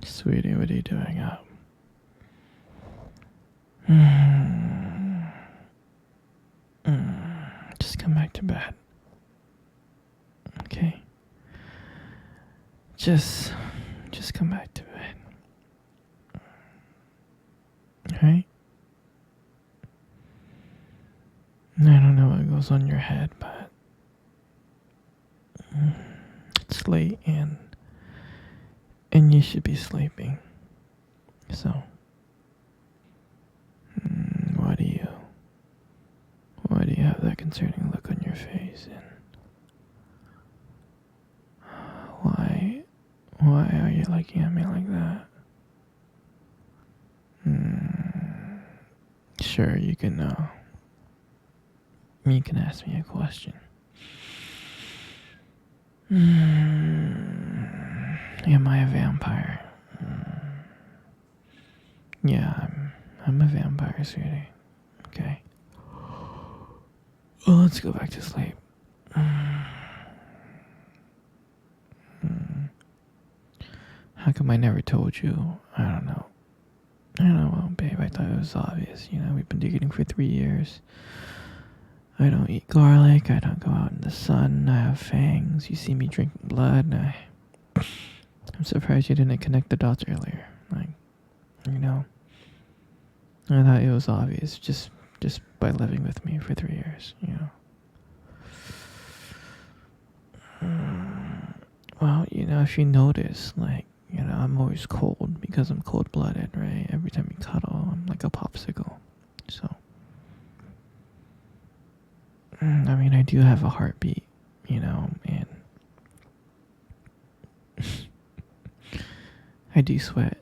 Sweetie, what are you doing up? Hmm. Just come back to bed. Okay? Just come back to bed. Alright? I don't know what goes on your head, but it's late and you should be sleeping. So, why do you have that concerning look on your face? And why are you looking at me like that? Sure, you can ask me a question. Am I a vampire? Yeah, I'm a vampire, sweetie. Okay. Well, let's go back to sleep. How come I never told you? I don't know. Well, babe, I thought it was obvious. We've been dating for 3 years. I don't eat garlic. I don't go out in the sun. I have fangs. You see me drinking blood. I'm surprised you didn't connect the dots earlier. I thought it was obvious just by living with me for 3 years. Well, if you notice, I'm always cold because I'm cold-blooded, right? Every time we cuddle, I'm like a popsicle. So, I do have a heartbeat, and I do sweat.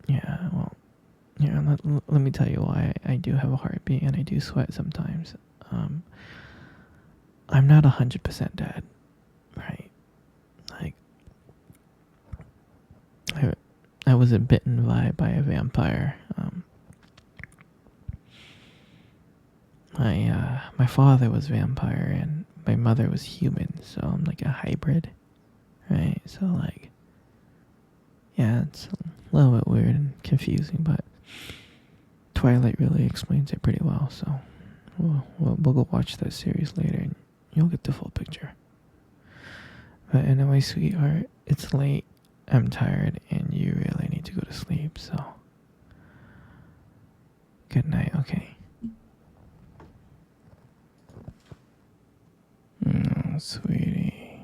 Yeah, well, let me tell you why I do have a heartbeat and I do sweat sometimes. I'm not 100% dead, right? I wasn't bitten by a vampire. My father was vampire and my mother was human, so I'm like a hybrid, right? So yeah, it's a little bit weird and confusing, but Twilight really explains it pretty well. So we'll go watch that series later and you'll get the full picture. But anyway, sweetheart, it's late. I'm tired and you really need to go to sleep, so good night, okay? Sweetie.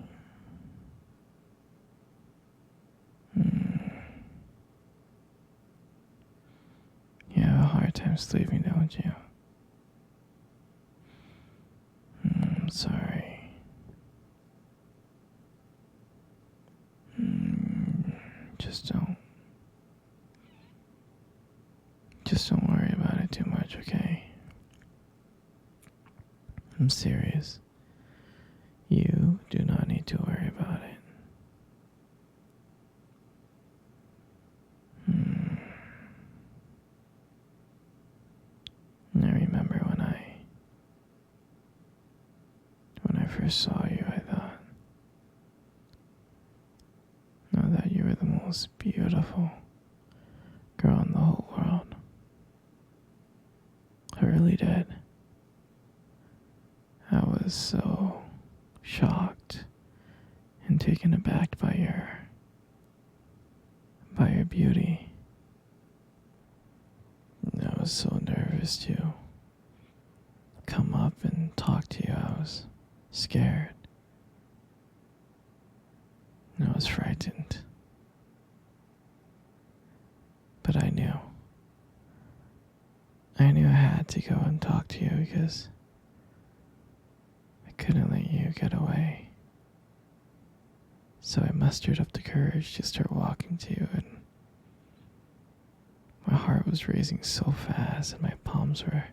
You have a hard time sleeping, don't you? I'm sorry. Just don't worry about it too much, okay? I'm serious. You do not need to worry about it. I remember when I first saw you, I thought that you were the most beautiful girl in the whole world. I really did. I was so shocked and taken aback by your beauty. And I was so nervous to come up and talk to you. I was scared. And I was frightened. But I knew I had to go and talk to you because I couldn't let you get away. So I mustered up the courage to start walking to you, and my heart was racing so fast and my palms were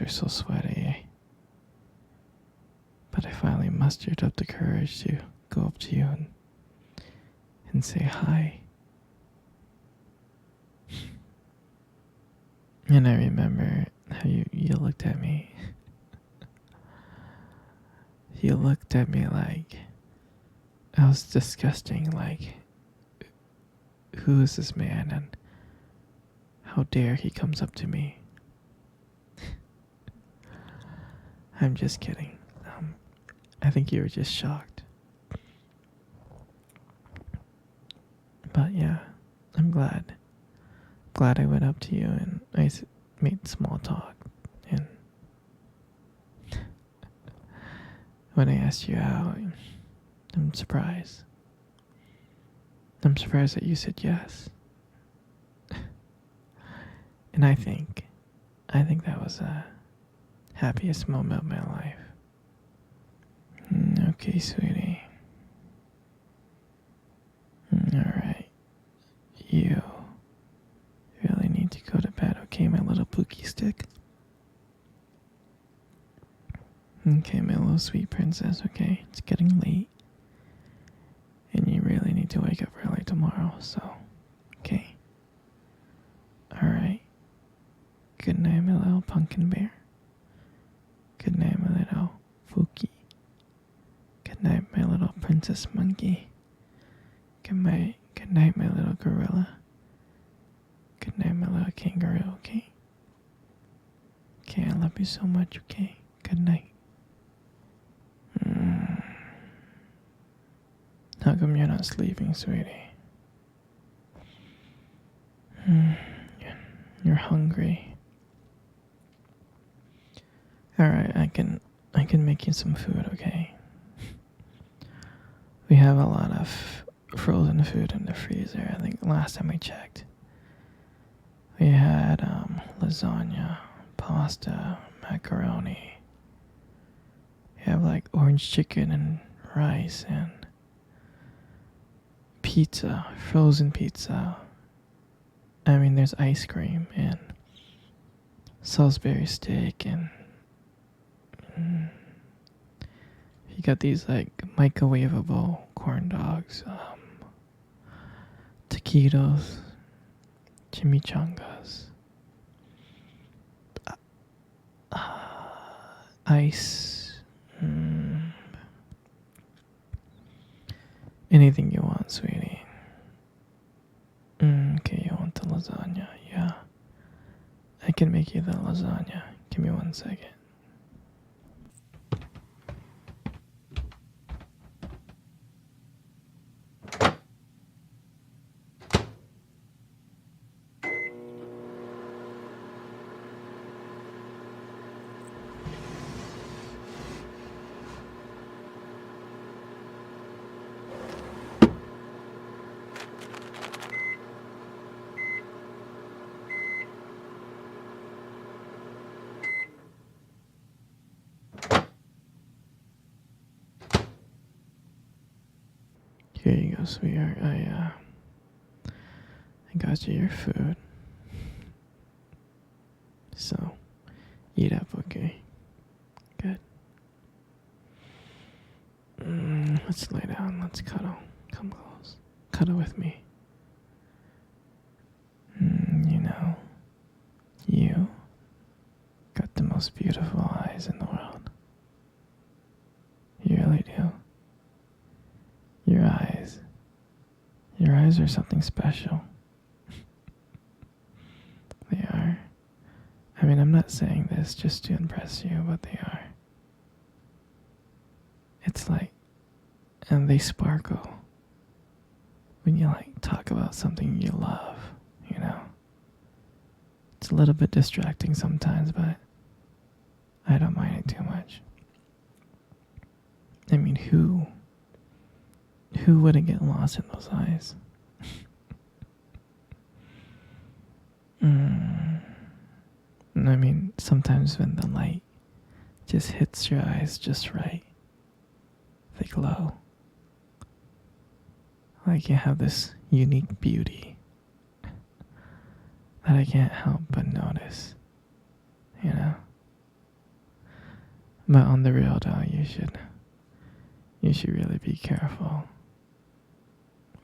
so sweaty. But I finally mustered up the courage to go up to you and say hi. And I remember how you looked at me. You looked at me like I was disgusting, like who is this man and how dare he comes up to me? I'm just kidding. I think you were just shocked. But yeah, I'm glad. Glad I went up to you and made small talk. And when I asked you out, I'm surprised. I'm surprised that you said yes. And I think that was the happiest moment of my life. Okay, sweetie. Alright. You really need to go to bed, okay, my little pookie stick? Okay, my little sweet princess, okay? It's getting late. And you really need to wake up early tomorrow, so, okay? Alright. Good night, my little pumpkin bear. Good night, my little Fuki. Good night, my little princess monkey. Good night, my little gorilla. Good night, my little kangaroo, okay? Okay, I love you so much, okay? Good night. How come you're not sleeping, sweetie? You're hungry. Alright, I can make you some food, okay? We have a lot of frozen food in the freezer. I think last time I checked. We had lasagna, pasta, macaroni. We have like orange chicken and rice and pizza, frozen pizza. I mean, there's ice cream and Salisbury steak and you got these like microwavable corn dogs, taquitos, chimichangas, ice, anything you want, sweetie. Okay, you want the lasagna? Yeah, I can make you the lasagna. Give me 1 second. Here you go, sweetheart. I got you your food. So, eat up, okay? Good. Let's lay down. Let's cuddle. Come close. Cuddle with me. You know, you got the most beautiful eyes in the world. You really do. Your eyes. Your eyes are something special. They are. I mean, I'm not saying this just to impress you, but they are. It's like, and they sparkle when you like talk about something you love, you know? It's a little bit distracting sometimes, but I don't mind it too much. I mean, who wouldn't get lost in those eyes? I mean, sometimes when the light just hits your eyes just right, they glow. Like you have this unique beauty that I can't help but notice, you know? But on the real though, you should really be careful.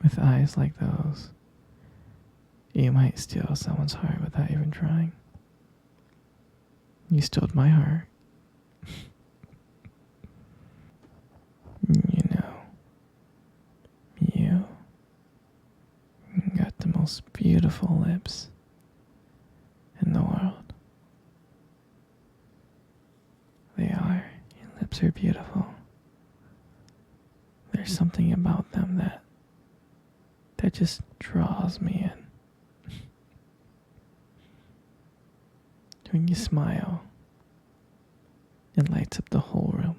With eyes like those, you might steal someone's heart without even trying. You stole my heart. You know, you got most beautiful lips in the world. They are. Your lips are beautiful. There's something about them that just draws me in. When you smile, it lights up the whole room.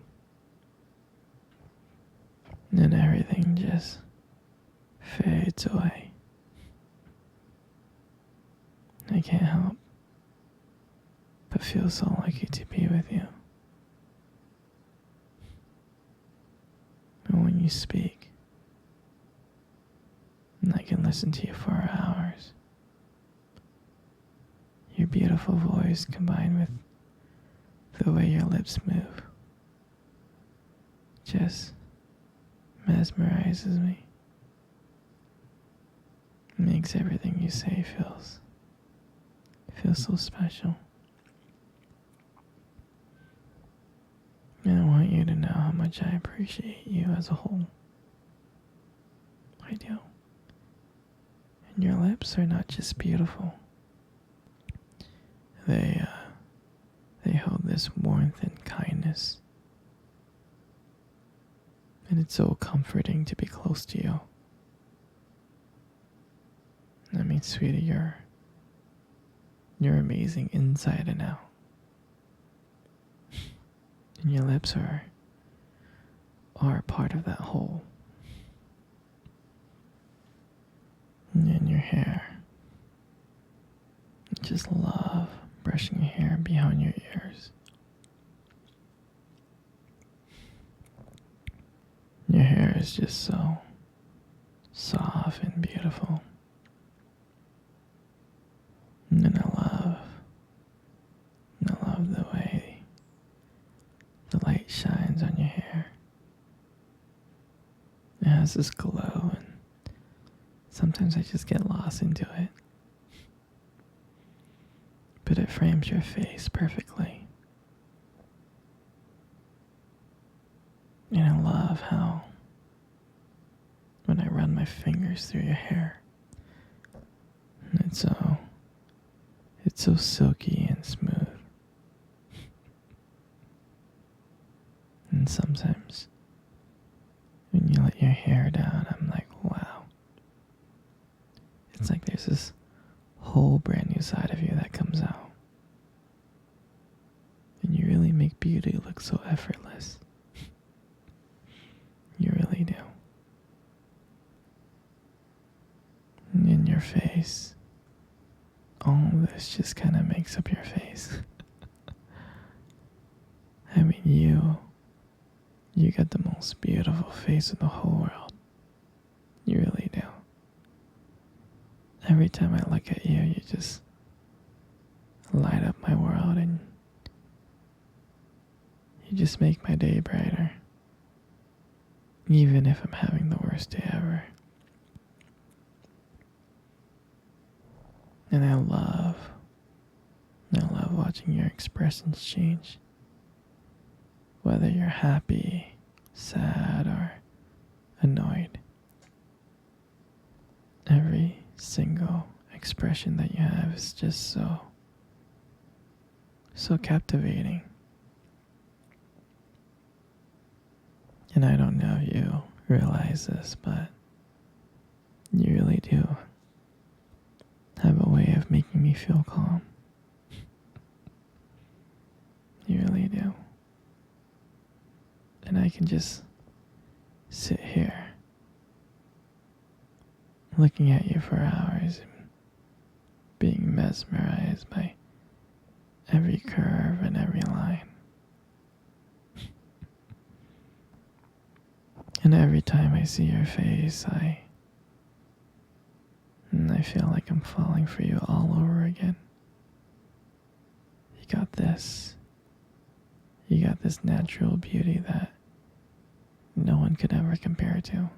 And everything just fades away. I can't help but feel so lucky to be with you. And when you speak, and I can listen to you for hours. Your beautiful voice combined with the way your lips move just mesmerizes me. Makes everything you say feels so special. And I want you to know how much I appreciate you as a whole. I do. And your lips are not just beautiful. They hold this warmth and kindness. And it's so comforting to be close to you. I mean, sweetie, you're amazing inside and out. And your lips are part of that whole. And your hair. I just love brushing your hair behind your ears. Your hair is just so soft and beautiful. And I love the way the light shines on your hair. It has this glow, and sometimes I just get lost into it. But it frames your face perfectly. And I love how when I run my fingers through your hair, it's so silky and smooth. And sometimes when you let your hair down, I'm like, wow. It's like there's this whole brand new side of you that comes out. And you really make beauty look so effortless. You really do. And in your face, all this just kind of makes up your face. I mean, you got the most beautiful face in the whole world. You really do. Every time I look at you, you just light up my world, and you just make my day brighter. Even if I'm having the worst day ever. And I love watching your expressions change. Whether you're happy, sad, or annoyed. Every single expression that you have is just so captivating. And I don't know if you realize this, but you really do have a way of making me feel calm. You really do. And I can just sit here looking at you for hours and being mesmerized by every curve and every line. And every time I see your face, I feel like I'm falling for you all over again. You got this natural beauty that no one could ever compare to.